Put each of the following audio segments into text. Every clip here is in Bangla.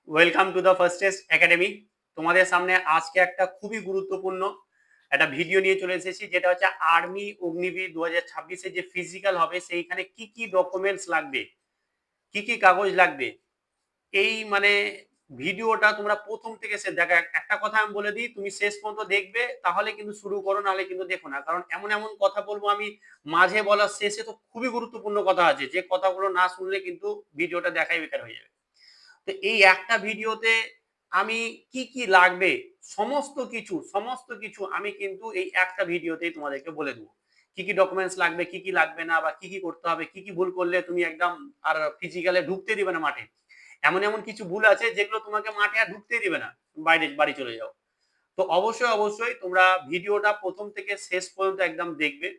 Welcome to the first test academy. তোমাদের সামনে আজকে একটা খুবই গুরুত্বপূর্ণ একটা ভিডিও নিয়ে চলে এসেছি, যেটা হচ্ছে আর্মি অগ্নিবীর 2026 যে ফিজিক্যাল হবে সেইখানে কি কি ডকুমেন্টস লাগবে, কি কি কাগজ লাগবে। এই ভিডিওটা তোমরা প্রথম থেকে দেখা। একটা কথা আমি বলে দিই, তুমি শেষ পর্যন্ত দেখবে, তাহলে কিন্তু শুরু করো, নাহলে কিন্তু দেখো না। কারণ এমন এমন কথা বলবো আমি মাঝে বলার শেষে, তো খুবই গুরুত্বপূর্ণ কথা আছে, যে কথাগুলো না শুনলে কিন্তু ভিডিওটা দেখাই বেকার হয়ে যাবে। তো এই একটা ভিডিওতে আমি কি কি লাগবে সমস্ত কিছু আমি কিন্তু এই একটা ভিডিওতেই তোমাদেরকে বলে দেবো। কি কি ডকুমেন্টস লাগবে, কি কি লাগবে না, বা কি কি করতে হবে, কি কি ভুল করলে তুমি একদম আর ফিজিক্যালে ঢুকতে দিবে না মাঠে। এমন এমন কিছু ভুল আছে যেগুলো তোমাকে মাঠে আর ঢুকতে দিবে না, বাইরে বাড়ি চলে যাও। তো অবশ্যই অবশ্যই তোমরা ভিডিওটা প্রথম থেকে শেষ পর্যন্ত একদম দেখবে।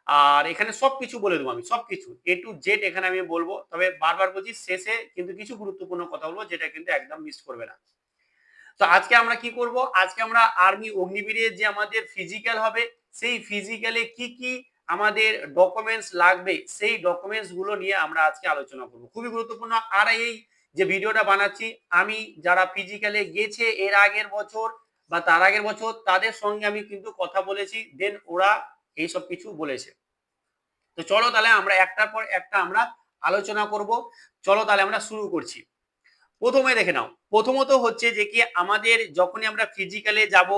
আর এখানে সবকিছু বলে দেবো, আমি সবকিছু A to Z এখানে আমি বলবো। তবে বারবার বলছি, শেষে কিন্তু কিছু গুরুত্বপূর্ণ কথা বলবো, যেটা কিন্তু একদম মিস করবে না। তো আজকে আমরা কি করব, আজকে আমরা আর্মি অগ্নিবীরের যে আমাদের ফিজিক্যাল হবে, সেই ফিজিক্যালে কি কি আমাদের ডকুমেন্টস লাগবে, সেই ডকুমেন্টস গুলো নিয়ে আমরা আজকে আলোচনা করব। খুবই গুরুত্বপূর্ণ। আর এই যে ভিডিওটা বানাচ্ছি, আমি যারা ফিজিক্যালে গেছে এর আগের বছর বা তার আগের বছর, তাদের সঙ্গে আমি কিন্তু কথা বলেছি, দেন ওরা এইসব কিছু বলেছে। তো চলো তাহলে আমরা একটার পর একটা আমরা আলোচনা করব। চলো তাহলে আমরা শুরু করছি। প্রথমে দেখে নাও, প্রথমত হচ্ছে যে কি আমাদের যখনই আমরা ফিজিক্যালে যাব,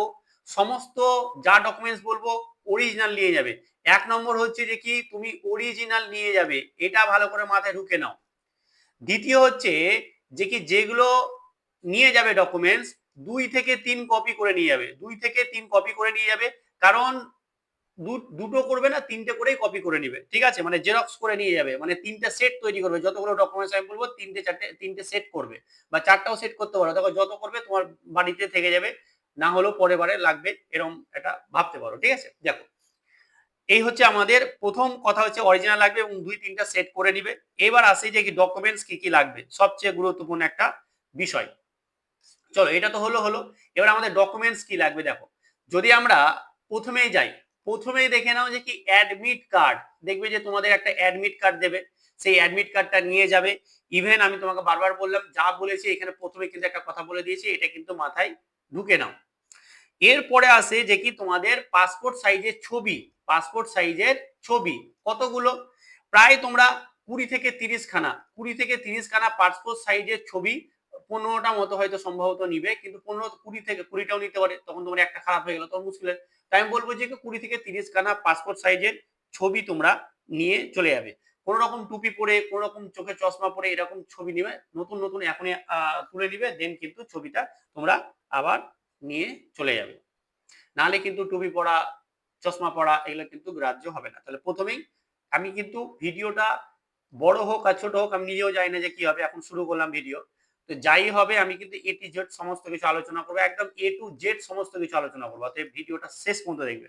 সমস্ত যা ডকুমেন্টস বলবো অরিজিনাল নিয়ে যাবে। এক নম্বর হচ্ছে যে কি তুমি অরিজিনাল নিয়ে যাবে, এটা ভালো করে মাথায় ঢুকে নাও। দ্বিতীয় হচ্ছে যে কি যেগুলো নিয়ে যাবে ডকুমেন্টস, 2 থেকে 3 কপি করে নিয়ে যাবে, 2 থেকে 3 কপি করে নিয়ে যাবে। কারণ দুটো করবে না, 3টে করেই কপি করে নিবে, ঠিক আছে? জেরক্স করে নিয়ে যাবে, 3টে সেট তৈরি করবে। যতগুলো ডকুমেন্টস আমি বলবো, 3টে সেট করবে, বা 4টাও সেট করতে পারো। দেখো, যত করবে তোমার বাড়িতে থেকে যাবে, না হলেও পরের বারে লাগবে, এরকম এটা ভাবতে পারো, ঠিক আছে? দেখো, এই হচ্ছে আমাদের প্রথম কথা, হচ্ছে অরিজিনাল লাগবে এবং 2-3টা সেট করে নিবে। এবার আসে যে কি ডকুমেন্টস কি কি লাগবে, সবচেয়ে গুরুত্বপূর্ণ একটা বিষয়। চলো, এটা তো হলো হলো। এবার আমাদের ডকুমেন্টস কি লাগবে দেখো। যদি আমরা প্রথমেই যাই, প্রথমেই দেখে নাও যে কি অ্যাডমিট কার্ড। দেখবে যে তোমাদের একটা অ্যাডমিট কার্ড দেবে, সেই অ্যাডমিট কার্ডটা নিয়ে যাবে। ইভেন আমি তোমাকে বারবার বললাম, যা বলেছি এখানে প্রথমে কিন্তু একটা কথা বলে দিয়েছি, এটা কিন্তু মাথায় ঢুকে নাও। এরপরে আসে যে কি তোমাদের পাসপোর্ট সাইজের ছবি। পাসপোর্ট সাইজের ছবি কতগুলো? প্রায় তোমরা 20 থেকে 30 খানা, 20 থেকে 30 খানা পাসপোর্ট সাইজের ছবি, 15টা মতো হয়তো সম্ভবত নিবে। কিন্তু 15 20 থেকে 20টাও নিতে পারে, তখন তোমার একটা খারাপ হয়ে গেল, তখন মুশকিল। তাই আমি বলবো যে 20 থেকে 30 খানা পাসপোর্ট সাইজের ছবি তোমরা নিয়ে চলে যাবে। কোন রকম টুপি পরে, কোন রকম চোখে চশমা পরে এরকম ছবি নিবে, নতুন নতুন এখনই তুলে নিবে, দেন কিন্তু ছবিটা তোমরা আবার নিয়ে চলে যাবে। নাহলে কিন্তু টুপি পরা, চশমা পরা এগুলো কিন্তু গ্রাহ্য হবে না। তাহলে প্রথমেই আমি কিন্তু ভিডিওটা বড় হোক আর ছোট হোক, আমি নিজেও জানি না যে কি হবে, এখন শুরু করলাম ভিডিও। তো যাই হবে, আমি কিন্তু A to Z সমস্ত কিছু আলোচনা করবো, একদম A to Z সমস্ত কিছু আলোচনা করবো। অতএব ভিডিওটা শেষ পর্যন্ত দেখবে।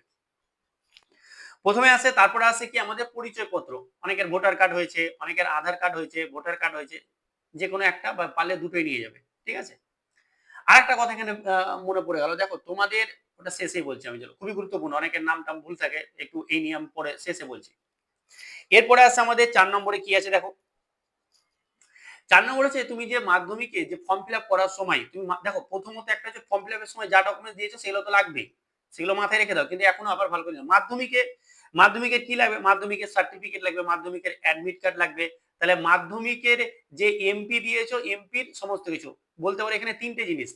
প্রথমে আসে, তারপরে আসে কি আমাদের পরিচয়পত্র। অনেকের ভোটার কার্ড হয়েছে, অনেকের আধার কার্ড হয়েছে, ভোটার কার্ড হয়েছে, যে কোনো একটা বা পারলে দুটোই নিয়ে যাবে, ঠিক আছে? আরেকটা কথা এখানে মনে পড়ে গেল, দেখো তোমাদের ওটা শেষেই বলছি আমি, চলো, খুবই গুরুত্বপূর্ণ, অনেকের নাম টাম ভুল থাকে, একটু এই নিয়ম পরে শেষে বলছি। এরপরে আসছে আমাদের 4 নম্বরে কি আছে দেখো। 4 নম্বর হচ্ছে তুমি যে মাধ্যমিকে যে ফর্ম ফিল আপ করার সময় তুমি দেখো, প্রথমত একটা হচ্ছে ফর্ম ফিল আপের সময় যা ডকুমেন্টস দিয়েছো সেগুলো তো লাগবেই, সেগুলো মাথায় রেখে দাও। কিন্তু এখনো আবার ভালো করে মাধ্যমিকে, মাধ্যমিকের কি লাগবে? মাধ্যমিকের সার্টিফিকেট লাগবে, মাধ্যমিকের অ্যাডমিট কার্ড লাগবে। তাহলে মাধ্যমিকের যে এমপি দিয়েছো, এমপির সমস্ত কিছু বলতে পারো। এখানে 3টে জিনিস,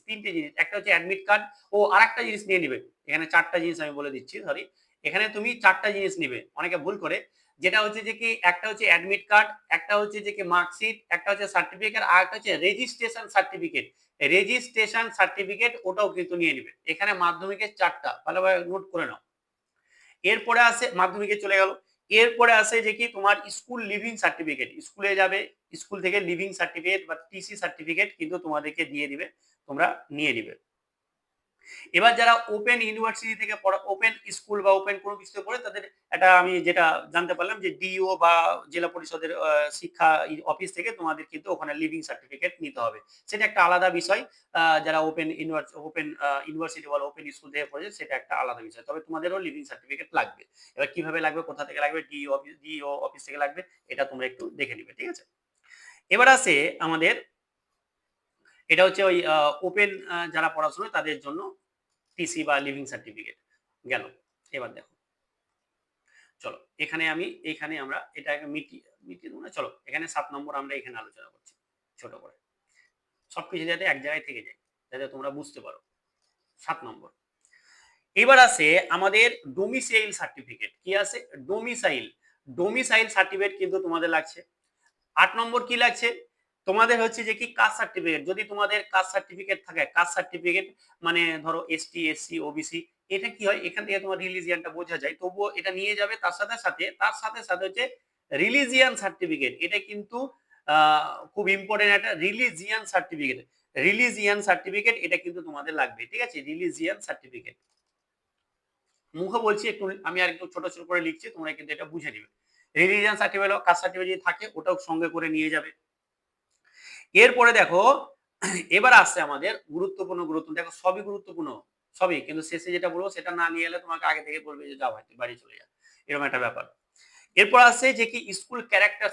একটা হচ্ছে অ্যাডমিট কার্ড, ও আরেকটা জিনিস নিয়ে নিবে। এখানে 4টা জিনিস আমি বলে দিচ্ছি, সরি। এখানে তুমি 4টা জিনিস নিবে, অনেকে ভুল করে। যেটা হচ্ছে যে কি একটা হচ্ছে অ্যাডমিট কার্ড, একটা হচ্ছে যে কি মার্কশিট, একটা হচ্ছে সার্টিফিকেট, আর একটা হচ্ছে রেজিস্ট্রেশন সার্টিফিকেট। রেজিস্ট্রেশন সার্টিফিকেট ওটাও কিন্তু নিয়ে নিবে। এখানে মাধ্যমিকের 4টা, ভালোভাবে নোট করে নাও। এরপরে আসে, মাধ্যমিকে চলে গেল। এরপরে আসে যে কি তোমার স্কুল লিভিং সার্টিফিকেট। স্কুলে যাবে, স্কুল থেকে লিভিং সার্টিফিকেট বা টিসি সার্টিফিকেট কিন্তু তোমাদেরকে দিয়ে দিবে, তোমরা নিয়ে নিবে। এবার যারা ওপেন ইউনিভার্সিটি থেকে পড়া, ওপেন স্কুল বা ওপেন কোনো কিছুতে পড়ে, তাদের এটা আমি যেটা জানতে পারলাম যে ডিও বা জেলা পরিষদের শিক্ষা অফিস থেকে তোমাদের কিন্তু ওখানে লিভিং সার্টিফিকেট নিতে হবে। সেটা একটা আলাদা বিষয়। যারা ওপেন ইউনিভার্সিটি বলো, ওপেন স্কুল থেকে পড়েছে, সেটা একটা আলাদা বিষয়। তবে তোমাদেরও লিভিং সার্টিফিকেট লাগবে। এবার কিভাবে লাগবে, কোথা থেকে লাগবে, ডিও অফিস থেকে লাগবে, এটা তোমরা একটু দেখে নিবে, ঠিক আছে? এবার আসে আমাদের এটা হচ্ছে ওই ওপেন যারা পড়াশোনা তাদের জন্য টিসি বা লিভিং সার্টিফিকেট গেল। এবার দেখো, চলো এখানে আমরা এটাকে মিটিয়ে দেবো না, চলো এখানে 7 নম্বর আমরা এখানে আলোচনা করছি ছোট করে, সবকিছু যাতে এক জায়গায় থেকে যায়, যাতে তোমরা বুঝতে পারো। 7 নম্বর, এবার আছে আমাদের ডোমিসাইল সার্টিফিকেট। কি আছে? ডোমিসাইল সার্টিফিকেট কিন্তু তোমাদের লাগছে। 8 নম্বর কি লাগছে? তোমাদের হচ্ছে যে কি কাস্ট সার্টিফিকেট। যদি তোমাদের কাস্ট সার্টিফিকেট থাকে, কাস্ট সার্টিফিকেট মানে ধরো এসটি, এসসি, ওবিসি, এটা কি হয় এখান থেকে তোমার রিলিজিয়ানটা বোঝা যায়, তবুও এটা নিয়ে যাবে। তার সাথে হচ্ছে রিলিজিয়ান সার্টিফিকেট। এটা কিন্তু খুব ইম্পর্টেন্ট একটা রিলিজিয়ান সার্টিফিকেট এটা কিন্তু তোমাদের লাগবে, ঠিক আছে? রিলিজিয়ান সার্টিফিকেট মুখে বলছি, একটু আমি আর একটু ছোট ছোট করে লিখছি, তোমরা কিন্তু এটা বুঝে নিবে। রিলিজিয়ান সার্টিফিকেট, কাস্ট সার্টিফিকেট যদি থাকে ওটাও সঙ্গে করে নিয়ে যাবে। এরপরে দেখো, এবার আসছে আমাদের গুরুত্বপূর্ণ দেখো সবই গুরুত্বপূর্ণ, সবই, কিন্তু শেষে যেটা বলবো সেটা না নিয়ে এলে তোমাকে আগে থেকে বলবে যে যাও ভাই বাড়ি চলে যা, এরকম একটা ব্যাপার। এরপর আসছে যে কি স্কুল ক্যারেক্টার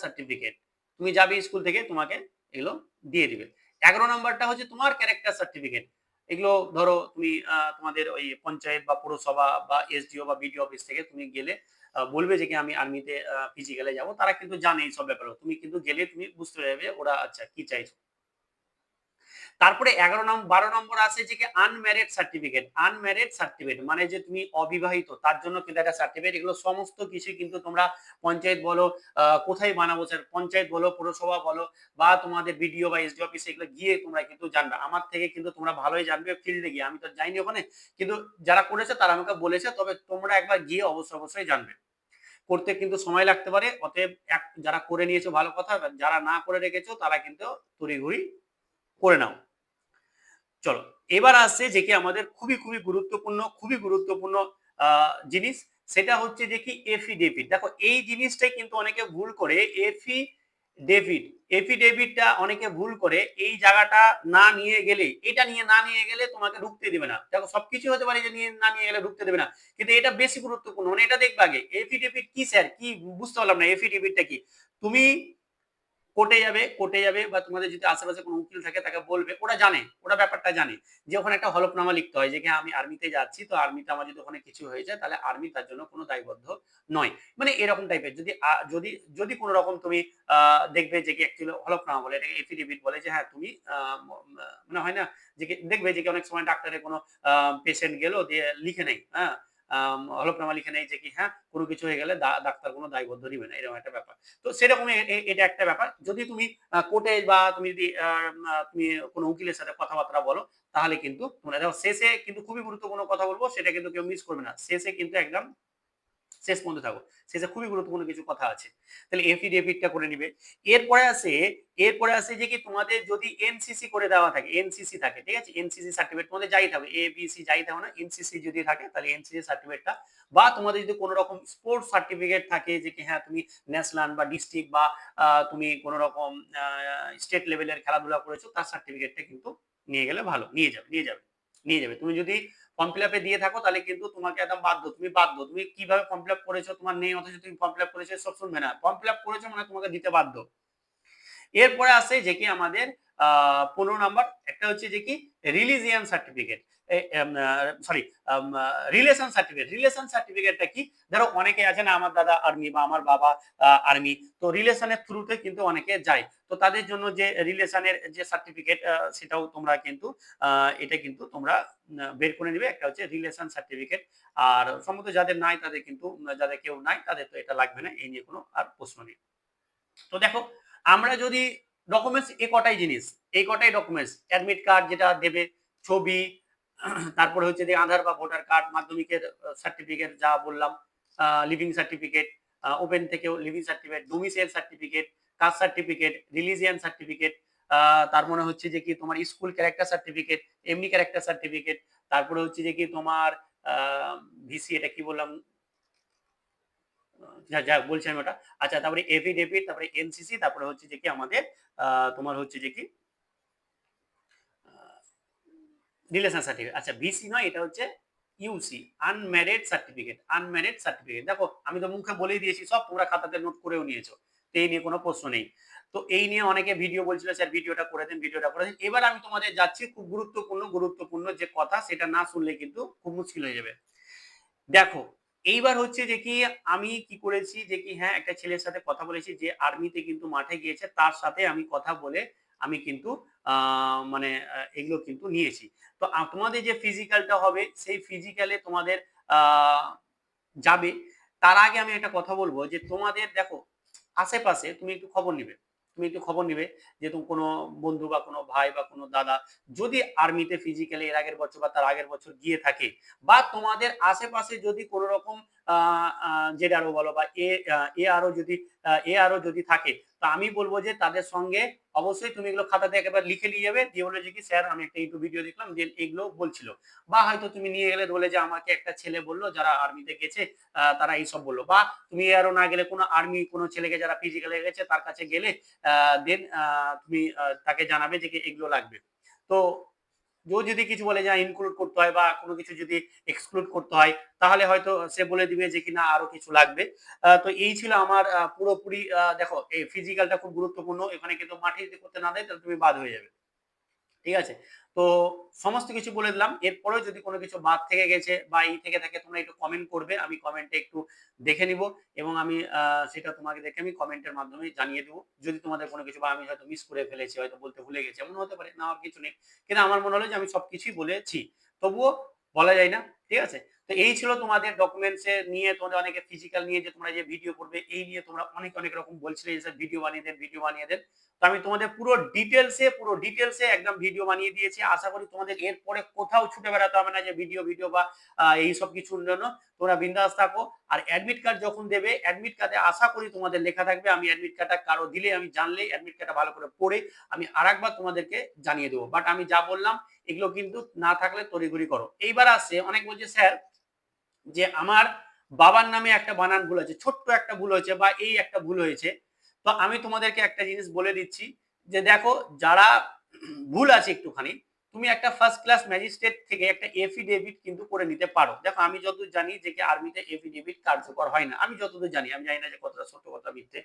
সার্টিফিকেট। তুমি যাবে স্কুল থেকে, তোমাকে এগুলো দিয়ে দিবে। 11 নম্বরটা হচ্ছে তোমার ক্যারেক্টার সার্টিফিকেট। এগুলো ধরো তুমি তোমাদের ওই পঞ্চায়েত বা পৌরসভা বা এসডিও বা বিডিও অফিস থেকে তুমি গেলে বলবে যে কি আমি আর্মিতে ফিজিক্যালে যাব, তারা কিন্তু জানে এই সব ব্যাপারে। তুমি কিন্তু গেলে তুমি বুঝতে পারবে ওরা আচ্ছা কি চাইছো। তারপরে 12 নম্বর আছে যে কি আনম্যারিড সার্টিফিকেট মানে যে তুমি অবিবাহিত, তার জন্য কিন্তু একটা সার্টিফিকেট। এগুলো সমস্ত কিছু কিন্তু তোমরা পঞ্চায়েত বলো, কোথায় বানাবো স্যার, পঞ্চায়েত বলো, পৌরসভা বলো, বা তোমাদের বিডিও বা এসডি অফিসে এগুলো গিয়ে তোমরা কিন্তু জানবে। আমার থেকে কিন্তু তোমরা ভালোই জানবে ফিল্ডে গিয়ে, আমি তো যাইনি ওখানে, কিন্তু যারা করেছে তারা আমাকে বলেছে। তবে তোমরা একবার গিয়ে অবশ্যই জানবে। করতে কিন্তু সময় লাগতে পারে, অতএব যারা করে নিয়েছো ভালো কথা, যারা না করে রেখেছো তারা কিন্তু তড়িঘড়ি করে নাও। চলো, এবার আসছে যে কি আমাদের খুবই গুরুত্বপূর্ণ জিনিস, সেটা হচ্ছে যে কি এফিডেভিট। দেখো এই জিনিসটাই কিন্তু অনেকে ভুল করে, এফিডেভিটটা অনেকে ভুল করে। এই জায়গাটা না নিয়ে গেলে তোমাকে ঢুকতে দেবে না। দেখো সবকিছু হতে পারে যে না নিয়ে গেলে ঢুকতে দেবে না, কিন্তু এটা বেশি গুরুত্বপূর্ণ, মানে এটা দেখবে আগে। এফিডেভিট কি স্যার, কি বুঝতে পারলাম না, এফিডেভিটটা কি? তুমি কোর্টে যাবে বা তোমাদের যদি আশেপাশে কোনো উকিল থাকে তাকে বলবে, ওরা ব্যাপারটা জানে যে ওখানে একটা হলফনামা লিখতে হয় যে কি আমি আর্মিতে যাচ্ছি, তো আর্মিতে আমার যদি ওখানে কিছু হয়ে যায় তাহলে আর্মি তার জন্য কোনো দায়বদ্ধ নয়, মানে এরকম টাইপের। যদি যদি কোনো রকম তুমি দেখবে যে কি অ্যাকচুয়ালি হলফনামা বলে, এটাকে এফিডেভিট বলে, যে হ্যাঁ তুমি মানে হয় না যে দেখবে যে কি অনেক সময় ডাক্তারের কোনো পেশেন্ট গেল দিয়ে লিখে নেই, হ্যাঁ হলফনামা লিখে নেই যে কি হ্যাঁ কোনো কিছু হয়ে গেলে ডাক্তার কোনো দায়বদ্ধ নিবে না, এরকম একটা ব্যাপার। তো সেরকম এটা একটা ব্যাপার। যদি তুমি কোর্টে বা তুমি যদি তুমি কোনো উকিলের সাথে কথাবার্তা বলো, তাহলে কিন্তু তোমরা দেখো শেষে কিন্তু খুবই গুরুত্বপূর্ণ কথা বলবো, সেটা কিন্তু কেউ মিস করবে না। শেষে কিন্তু একদম শেষ পর্যন্ত থাকো, শেষে খুবই গুরুত্বপূর্ণ কিছু কথা আছে। তাহলে এফিডেভিটটা করে নিবে। এরপরে আসে যে কি তোমাদের যদি এনসিসি করে দেওয়া থাকে, এনসিসি থাকে, ঠিক আছে, এনসিসি সার্টিফিকেট তোমাদের যাই থাকবে, এ বি সি যাই থাকো না, এনসিসি যদি থাকে তাহলে এনসিসি সার্টিফিকেটটা, বা তোমাদের যদি কোনো রকম স্পোর্টস সার্টিফিকেট থাকে যে কি হ্যাঁ তুমি ন্যাশনাল বা ডিস্ট্রিক্ট বা তুমি কোনো রকম স্টেট লেভেলের খেলাধুলা করেছো, তার সার্টিফিকেটটা কিন্তু নিয়ে গেলে ভালো। নিয়ে যাবে। তুমি যদি ফর্ম ফিল আপে দিয়ে থাকো তাহলে কিন্তু তোমাকে একদম বাধ্য। তুমি কিভাবে ফর্ম ফিল আপ করেছো, তোমার নেই অথচ তুমি ফর্ম ফিল আপ করেছো, সব শুনবে না। ফর্ম ফিল আপ করেছো মানে তোমাকে দিতে বাধ্য। এরপরে আসে যে কি আমাদের 15 নাম্বার, একটা হচ্ছে যে কি রিলিজিয়ান সার্টিফিকেট, সরি রিলেশন সার্টিফিকেটটা কি? ধরো অনেকে আছে না, আমার দাদা আর্মি বা আমার বাবা আর্মি, তো রিলেশনের থ্রুতে কিন্তু অনেকে যায়। তো তাদের জন্য যে রিলেশনের যে সার্টিফিকেট, সেটাও তোমরা কিন্তু এটা কিন্তু তোমরা বের করে নিবে। একটা হচ্ছে রিলেশন সার্টিফিকেট। আর সম্ভবত যাদের নাই তাদের কিন্তু, যাদের কেউ নাই তাদের তো এটা লাগবে না, এই নিয়ে কোনো আর প্রশ্ন নেই। তো দেখো, আমরা যদি ডকুমেন্টস এই কটাই ডকুমেন্টস, অ্যাডমিট কার্ড যেটা দেবে, ছবি, তারপরে হচ্ছে যে আধার বা ভোটার কার্ড, মাধ্যমিকের সার্টিফিকেট যা বললাম, লিভিং সার্টিফিকেট, ওপেন থেকেও leaving certificate, domicile certificate, caste certificate, religion certificate, তার মানে হচ্ছে যে কি তোমার স্কুল ক্যারেক্টার সার্টিফিকেট, এমনি ক্যারেক্টার সার্টিফিকেট, তারপরে হচ্ছে যে কি তোমার ভিসি, এটা কি বললাম, যা বলছি আমি ওটা। আচ্ছা, তারপরে এফিডেভিট, তারপরে এনসিসি, তারপরে হচ্ছে যে কি আমাদের তোমার হচ্ছে যে কি রিলেশন সার্টিফিকেট। আচ্ছা, ভিসি নয়, এটা হচ্ছে ইউসি, আনম্যারিড সার্টিফিকেট। দেখো আমি তো মুখে বলেই দিয়েছি সব, তোমরা খাতাতে নোট করেও নিয়েছো। তো এই নিয়ে কোনো প্রশ্ন নেই। তো এই নিয়ে অনেকে ভিডিও বলছিল, স্যার ভিডিওটা করে দিন, ভিডিওটা করে দিন। এবার আমি তোমাদের যাচ্ছি খুব গুরুত্বপূর্ণ যে কথা, সেটা না শুনলে কিন্তু খুব মুশকিল হয়ে যাবে। দেখো, এইবার হচ্ছে যে কি আমি কি করেছি যে কি হ্যাঁ, একটা ছেলের সাথে কথা বলেছি যে আর্মিতে কিন্তু মাঠে গিয়েছে। তার সাথে আমি কথা বলে আমি কিন্তু আ মানে এগুলো কিন্তু নিয়েছি। তো তোমাদের যে ফিজিক্যালটা হবে সেই ফিজিক্যালে তোমাদের আ যাবে। তার আগে আমি একটা কথা বলব যে তোমাদের দেখো আশেপাশে তুমি একটু খবর নিবে। তুমি একটু খবর নিবে যে কোনো বন্ধু বা কোনো ভাই বা কোনো দাদা যদি আর্মিতে ফিজিক্যালি এর আগের বছর বা তার আগের বছর গিয়ে থাকে, বা তোমাদের আশেপাশে যদি কোন রকম আ আ জেডারও বলো বা এআরও যদি থাকে, তো আমি বলব যে তাদের সঙ্গে অবশ্যই তুমি এগুলো খাতাতে একেবারে লিখে নিয়ে যাবে। দিয়ে বলবে যে কি স্যার আমি একটা ইউটিউব ভিডিও দেখলাম যে এগুলো বলছিল। বা হয়তো তুমি নিয়ে গেলে বলে যে আমাকে একটা ছেলে বলল যারা আর্মিতে গেছে তারা এইসব বলল। বা তুমি এআরও না গেলে কোনো আর্মি কোনো ছেলেকে যারা ফিজিক্যালি গেছে তার কাছে গেলে দেন তুমি তাকে জানাবে যে কি এগুলো লাগবে। তো ও যদি কিছু বলে যে ইনক্লুড করতে হয় বা কোনো কিছু যদি এক্সক্লুড করতে হয়, তাহলে হয়তো সে বলে দিবে যে কিনা আরো কিছু লাগবে। তো এই ছিল আমার পুরোপুরি দেখো এই ফিজিক্যালটা খুব গুরুত্বপূর্ণ। এখানে কিন্তু মাঠে যদি করতে না দেয় তাহলে তুমি বাদ হয়ে যাবে। ঠিক আছে? তো সমস্ত কিছু বলে দিলাম। এরপরেও যদি কোনো কিছু বাদ থেকে গেছে বা থেকে থাকে তোমরা একটু কমেন্ট করবে। আমি কমেন্টে একটু দেখে নিবো এবং আমি সেটা তোমাকে দেখে আমি কমেন্টের মাধ্যমে জানিয়ে দেব। যদি তোমাদের কোনো কিছু বা আমি হয়তো মিস করে ফেলেছি, হয়তো বলতে ভুলে গেছি। এমন হতে পারে, নেওয়ার কিছু নেই। কিন্তু আমার মনে হলো যে আমি সবকিছুই বলেছি। তবুও বলা যায় না। ঠিক আছে? তো এই ছিল তোমাদের ডকুমেন্টস নিয়ে তোমাদের অনেকে ফিজিক্যাল নিয়ে যে তোমরা যে ভিডিও করবে এই নিয়ে তোমরা অনেক রকম বলছিলে যে স্যার ভিডিও বানিয়ে দেন, ভিডিও বানিয়ে দেন। তো আমি তোমাদের পুরো ডিটেইলস এ একদম ভিডিও বানিয়ে দিয়েছি। আশা করি তোমাদের এরপরে কোথাও ছুটে বেড়াতে হবে না যে ভিডিও বা এইসব কিছুর জন্য। তোমরা বিন্দাস থাকো। আর অ্যাডমিট কার্ড যখন দেবে, অ্যাডমিট কার্ডে আশা করি তোমাদের লেখা থাকবে। আমি অ্যাডমিট কার্ডটা কারো দিলে আমি জানলেই অ্যাডমিট কার্ডটা ভালো করে পড়ে আমি আরেকবার তোমাদেরকে জানিয়ে দেব। বাট আমি যা বললাম এগুলো কিন্তু না থাকলে তড়িঘড়ি করো। এইবার আসছে অনেক বলছে স্যার যে আমার বাবার নামে একটা বানান ভুল হয়েছে, ছোট্ট একটা ভুল হয়েছে বা এই একটা ভুল হয়েছে। তো আমি তোমাদেরকে একটা জিনিস বলে দিচ্ছি যে দেখো যারা ভুল আছে একটুখানি, তুমি একটা ফার্স্ট ক্লাস ম্যাজিস্ট্রেট থেকে একটা এফিডেভিট কিন্তু করে নিতে পারো। দেখো আমি যতদূর জানি যে কি আর্মিতে এফিডেভিট কার্যকর হয় না। আমি যতদূর জানি, আমি জানি না যে কতটা সত্য কথা মিথ্যে।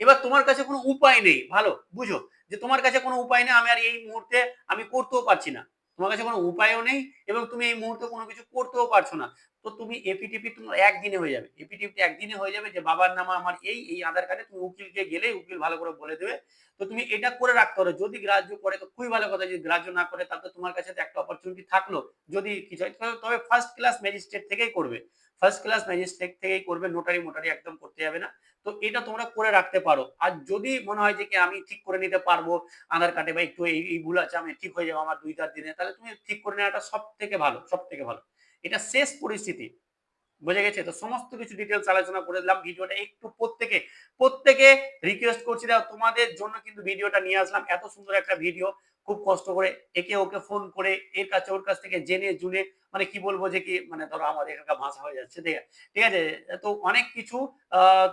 এবার তোমার কাছে কোনো উপায় নেই, ভালো বুঝো যে তোমার কাছে কোনো উপায় নেই, আমি আর এই মুহূর্তে আমি করতেও পারছি না। তোমার কাছে কোনো উপায়ও নেই এবং তুমি এই মুহূর্তে কোনো কিছু করতেও পারছো না। তো তুমি এপিটিপি তোমার একদিনে হয়ে যাবে। এপিটিপি একদিনে হয়ে যাবে যে বাবার নাম আমার এই আধার কার্ডে তুমি উকিলকে গেলে উকিল ভালো করে বলে দেবে। তো তুমি এটা করে রাখতে পারো। যদি গ্রাহ্য করে তো খুবই ভালো কথা, যদি গ্রাহ্য না করে তাহলে তোমার কাছে তো একটা অপরচুনিটি থাকলো। যদি কিছু হয় তবে ফার্স্ট ক্লাস ম্যাজিস্ট্রেট থেকেই করবে। ফার্স্ট ক্লাস ম্যাজিস্ট্রেট থেকেই করবে, নোটারি একদম করতে যাবে না। তো এটা তোমরা করে রাখতে পারো। আর যদি মনে হয় যে কি আমি ঠিক করে নিতে পারবো আধার কার্ডে বা একটু এই ভুল আছে আমি ঠিক হয়ে যাবো আমার ২-৪ দিনে, তাহলে তুমি ঠিক করে নেওয়াটা সবথেকে ভালো, সবথেকে ভালো। এটা শেষ পরিস্থিতি। বোঝা গেছে? তো সমস্ত কিছু ডিটেইলস আলোচনা করে দিলাম। ভিডিওটা একটু প্রত্যেকে রিকোয়েস্ট করছি দাও তোমাদের জন্য কিন্তু ভিডিওটা নিয়ে আসলাম। এত সুন্দর একটা ভিডিও খুব কষ্ট করে একে ওকে ফোন করে এর কাছে ওর কাছ থেকে জেনে জুনে মানে কি বলবো যে কি মানে ধরো আমাদের এখানকার ভাষা হয়ে যাচ্ছে। ঠিক আছে? তো অনেক কিছু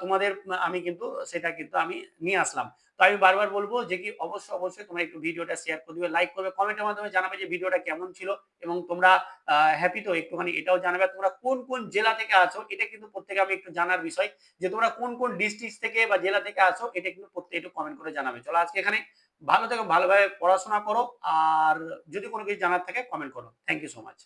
তোমাদের আমি কিন্তু সেটা কিন্তু আমি নিয়ে আসলাম। তো আমি বারবার বলব যে কি অবশ্যই তোমরা একটু ভিডিওটা শেয়ার করে দিবে, লাইক করবে, কমেন্টের মাধ্যমে জানাবে যে ভিডিওটা কেমন ছিল এবং তোমরা হ্যাপি তো একটুখানি এটাও জানাবে তোমরা কোন জেলা থেকে আছো। এটা কিন্তু প্রত্যেকে আমি একটু জানার বিষয় যে তোমরা কোন ডিস্ট্রিক্ট থেকে বা জেলা থেকে আছো, এটা কিন্তু প্রত্যেকে একটু কমেন্ট করে জানাবে। চলো আজকে এখানে ভালো থেকো, ভালোভাবে পড়াশোনা করো। আর যদি কোনো কিছু জানার থাকে কমেন্ট করো। Thank you so much.